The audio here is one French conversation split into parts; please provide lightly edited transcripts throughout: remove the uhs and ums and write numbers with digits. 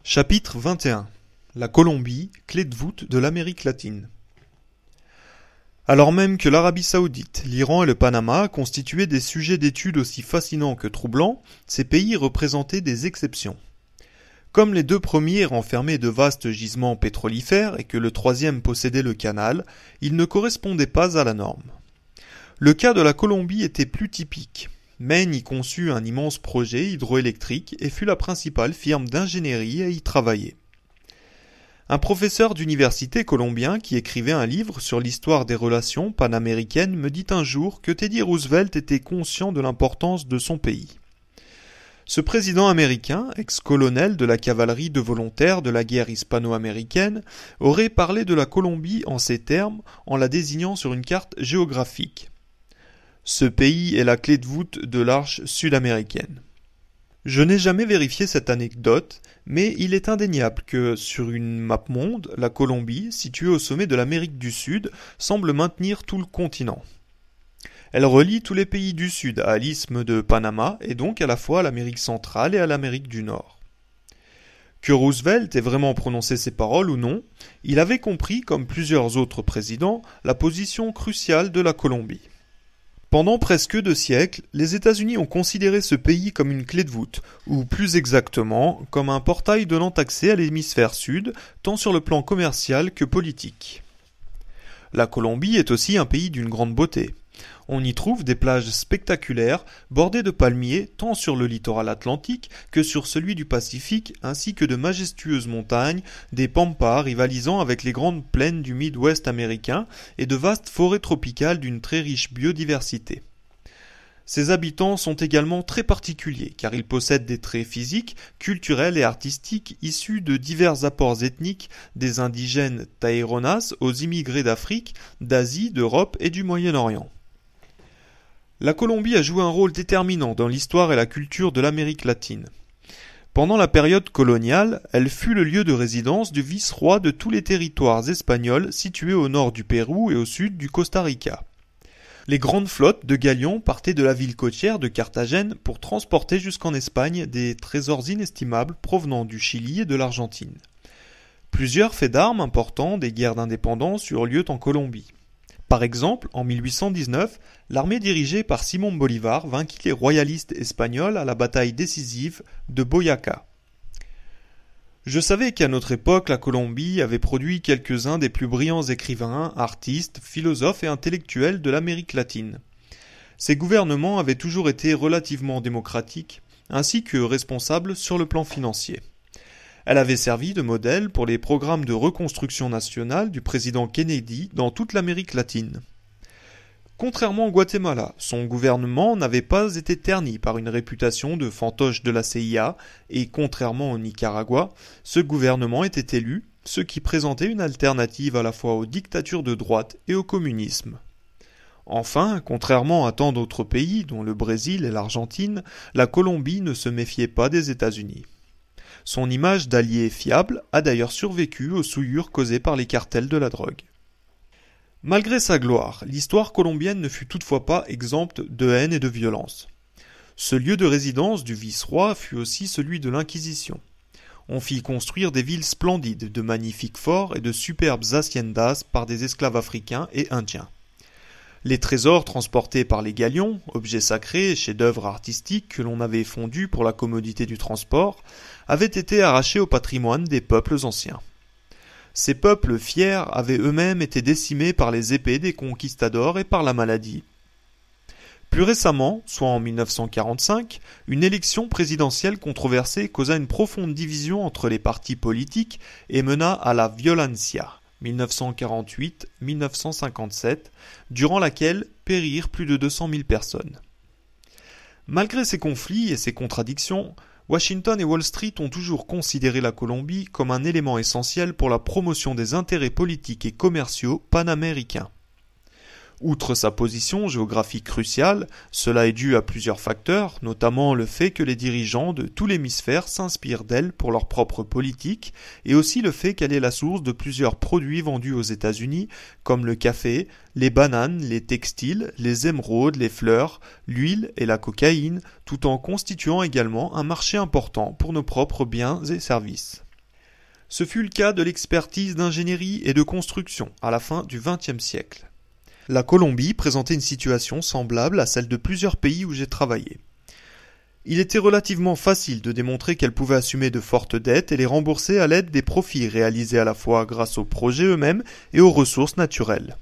Chapitre 21. La Colombie, clé de voûte de l'Amérique latine. Alors même que l'Arabie Saoudite, l'Iran et le Panama constituaient des sujets d'étude aussi fascinants que troublants, ces pays représentaient des exceptions. Comme les deux premiers renfermaient de vastes gisements pétrolifères et que le troisième possédait le canal, ils ne correspondaient pas à la norme. Le cas de la Colombie était plus typique. Maine y conçut un immense projet hydroélectrique et fut la principale firme d'ingénierie à y travailler. Un professeur d'université colombien qui écrivait un livre sur l'histoire des relations panaméricaines me dit un jour que Teddy Roosevelt était conscient de l'importance de son pays. Ce président américain, ex-colonel de la cavalerie de volontaires de la guerre hispano-américaine, aurait parlé de la Colombie en ces termes en la désignant sur une carte géographique. Ce pays est la clé de voûte de l'arche sud-américaine. Je n'ai jamais vérifié cette anecdote, mais il est indéniable que, sur une map monde, la Colombie, située au sommet de l'Amérique du Sud, semble maintenir tout le continent. Elle relie tous les pays du Sud à l'isthme de Panama et donc à la fois à l'Amérique centrale et à l'Amérique du Nord. Que Roosevelt ait vraiment prononcé ces paroles ou non, il avait compris, comme plusieurs autres présidents, la position cruciale de la Colombie. Pendant presque 2 siècles, les États-Unis ont considéré ce pays comme une clé de voûte, ou plus exactement, comme un portail donnant accès à l'hémisphère sud, tant sur le plan commercial que politique. La Colombie est aussi un pays d'une grande beauté. On y trouve des plages spectaculaires, bordées de palmiers, tant sur le littoral atlantique que sur celui du Pacifique, ainsi que de majestueuses montagnes, des pampas rivalisant avec les grandes plaines du Midwest américain et de vastes forêts tropicales d'une très riche biodiversité. Ses habitants sont également très particuliers, car ils possèdent des traits physiques, culturels et artistiques issus de divers apports ethniques, des indigènes taïronas aux immigrés d'Afrique, d'Asie, d'Europe et du Moyen-Orient. La Colombie a joué un rôle déterminant dans l'histoire et la culture de l'Amérique latine. Pendant la période coloniale, elle fut le lieu de résidence du vice-roi de tous les territoires espagnols situés au nord du Pérou et au sud du Costa Rica. Les grandes flottes de galions partaient de la ville côtière de Carthagène pour transporter jusqu'en Espagne des trésors inestimables provenant du Chili et de l'Argentine. Plusieurs faits d'armes importants des guerres d'indépendance eurent lieu en Colombie. Par exemple, en 1819, l'armée dirigée par Simón Bolívar vainquit les royalistes espagnols à la bataille décisive de Boyacá. Je savais qu'à notre époque, la Colombie avait produit quelques-uns des plus brillants écrivains, artistes, philosophes et intellectuels de l'Amérique latine. Ses gouvernements avaient toujours été relativement démocratiques, ainsi que responsables sur le plan financier. Elle avait servi de modèle pour les programmes de reconstruction nationale du président Kennedy dans toute l'Amérique latine. Contrairement au Guatemala, son gouvernement n'avait pas été terni par une réputation de fantoche de la CIA et contrairement au Nicaragua, ce gouvernement était élu, ce qui présentait une alternative à la fois aux dictatures de droite et au communisme. Enfin, contrairement à tant d'autres pays, dont le Brésil et l'Argentine, la Colombie ne se méfiait pas des États-Unis. Son image d'allié fiable a d'ailleurs survécu aux souillures causées par les cartels de la drogue. Malgré sa gloire, l'histoire colombienne ne fut toutefois pas exempte de haine et de violence. Ce lieu de résidence du vice-roi fut aussi celui de l'Inquisition. On fit construire des villes splendides, de magnifiques forts et de superbes haciendas par des esclaves africains et indiens. Les trésors transportés par les galions, objets sacrés et chefs-d'œuvre artistiques que l'on avait fondus pour la commodité du transport, avaient été arrachés au patrimoine des peuples anciens. Ces peuples fiers avaient eux-mêmes été décimés par les épées des conquistadors et par la maladie. Plus récemment, soit en 1945, une élection présidentielle controversée causa une profonde division entre les partis politiques et mena à la violencia. 1948-1957, durant laquelle périrent plus de 200 000 personnes. Malgré ces conflits et ces contradictions, Washington et Wall Street ont toujours considéré la Colombie comme un élément essentiel pour la promotion des intérêts politiques et commerciaux panaméricains. Outre sa position géographique cruciale, cela est dû à plusieurs facteurs, notamment le fait que les dirigeants de tout l'hémisphère s'inspirent d'elle pour leur propre politique, et aussi le fait qu'elle est la source de plusieurs produits vendus aux États-Unis, comme le café, les bananes, les textiles, les émeraudes, les fleurs, l'huile et la cocaïne, tout en constituant également un marché important pour nos propres biens et services. Ce fut le cas de l'expertise d'ingénierie et de construction à la fin du XXe siècle. La Colombie présentait une situation semblable à celle de plusieurs pays où j'ai travaillé. Il était relativement facile de démontrer qu'elle pouvait assumer de fortes dettes et les rembourser à l'aide des profits réalisés à la fois grâce aux projets eux-mêmes et aux ressources naturelles.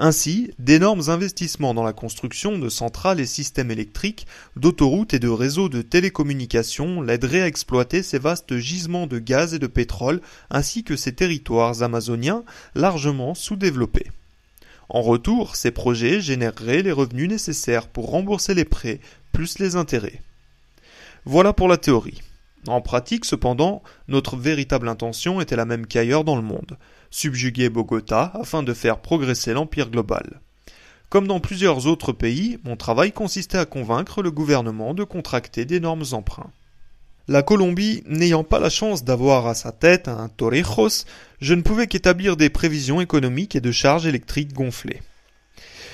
Ainsi, d'énormes investissements dans la construction de centrales et systèmes électriques, d'autoroutes et de réseaux de télécommunications l'aideraient à exploiter ces vastes gisements de gaz et de pétrole ainsi que ces territoires amazoniens largement sous-développés. En retour, ces projets généreraient les revenus nécessaires pour rembourser les prêts plus les intérêts. Voilà pour la théorie. En pratique, cependant, notre véritable intention était la même qu'ailleurs dans le monde, subjuguer Bogota afin de faire progresser l'empire global. Comme dans plusieurs autres pays, mon travail consistait à convaincre le gouvernement de contracter d'énormes emprunts. La Colombie n'ayant pas la chance d'avoir à sa tête un Torrijos, je ne pouvais qu'établir des prévisions économiques et de charges électriques gonflées.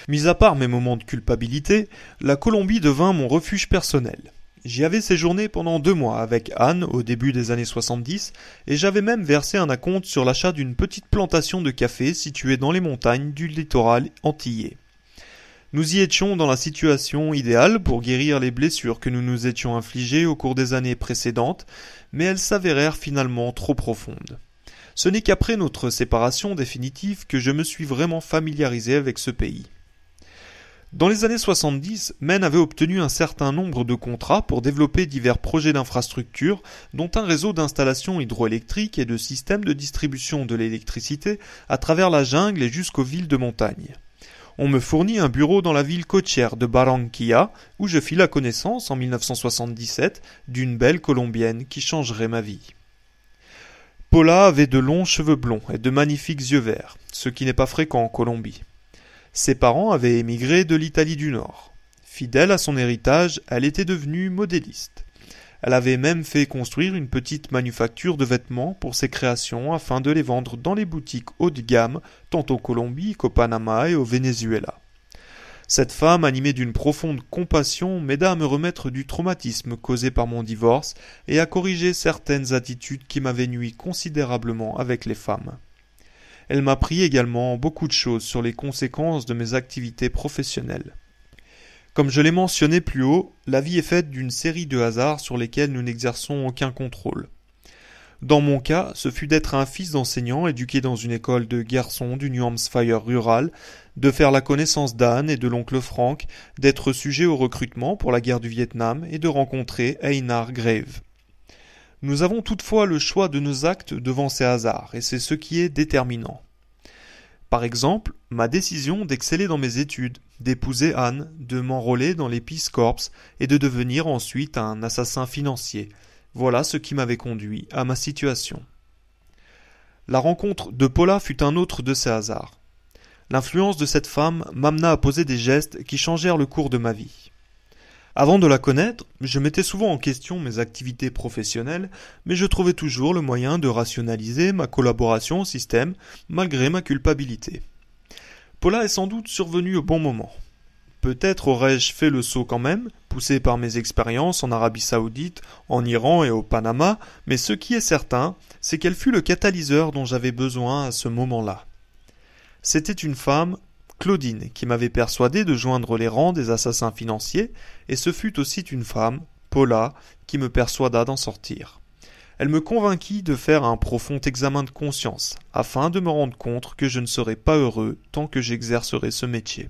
Mis à part mes moments de culpabilité, la Colombie devint mon refuge personnel. J'y avais séjourné pendant 2 mois avec Anne au début des années 70 et j'avais même versé un acompte sur l'achat d'une petite plantation de café située dans les montagnes du littoral antillais. Nous y étions dans la situation idéale pour guérir les blessures que nous nous étions infligées au cours des années précédentes, mais elles s'avérèrent finalement trop profondes. Ce n'est qu'après notre séparation définitive que je me suis vraiment familiarisé avec ce pays. Dans les années 70, Maine avait obtenu un certain nombre de contrats pour développer divers projets d'infrastructures, dont un réseau d'installations hydroélectriques et de systèmes de distribution de l'électricité à travers la jungle et jusqu'aux villes de montagne. On me fournit un bureau dans la ville côtière de Barranquilla, où je fis la connaissance en 1977 d'une belle Colombienne qui changerait ma vie. Paula avait de longs cheveux blonds et de magnifiques yeux verts, ce qui n'est pas fréquent en Colombie. Ses parents avaient émigré de l'Italie du Nord. Fidèle à son héritage, elle était devenue modéliste. Elle avait même fait construire une petite manufacture de vêtements pour ses créations afin de les vendre dans les boutiques haut de gamme, tant en Colombie qu'au Panama et au Venezuela. Cette femme, animée d'une profonde compassion, m'aida à me remettre du traumatisme causé par mon divorce et à corriger certaines attitudes qui m'avaient nui considérablement avec les femmes. Elle m'apprit également beaucoup de choses sur les conséquences de mes activités professionnelles. Comme je l'ai mentionné plus haut, la vie est faite d'une série de hasards sur lesquels nous n'exerçons aucun contrôle. Dans mon cas, ce fut d'être un fils d'enseignant éduqué dans une école de garçons du New Hampshire rural, de faire la connaissance d'Anne et de l'oncle Frank, d'être sujet au recrutement pour la guerre du Vietnam et de rencontrer Einar Grave. Nous avons toutefois le choix de nos actes devant ces hasards, et c'est ce qui est déterminant. Par exemple, ma décision d'exceller dans mes études, d'épouser Anne, de m'enrôler dans les Peace Corps et de devenir ensuite un assassin financier. Voilà ce qui m'avait conduit à ma situation. La rencontre de Paula fut un autre de ces hasards. L'influence de cette femme m'amena à poser des gestes qui changèrent le cours de ma vie. Avant de la connaître, je mettais souvent en question mes activités professionnelles, mais je trouvais toujours le moyen de rationaliser ma collaboration au système, malgré ma culpabilité. Paula est sans doute survenue au bon moment. Peut-être aurais-je fait le saut quand même, poussé par mes expériences en Arabie Saoudite, en Iran et au Panama, mais ce qui est certain, c'est qu'elle fut le catalyseur dont j'avais besoin à ce moment-là. C'était une femme, Claudine, qui m'avait persuadé de joindre les rangs des assassins financiers, et ce fut aussi une femme, Paula, qui me persuada d'en sortir. Elle me convainquit de faire un profond examen de conscience, afin de me rendre compte que je ne serais pas heureux tant que j'exercerais ce métier.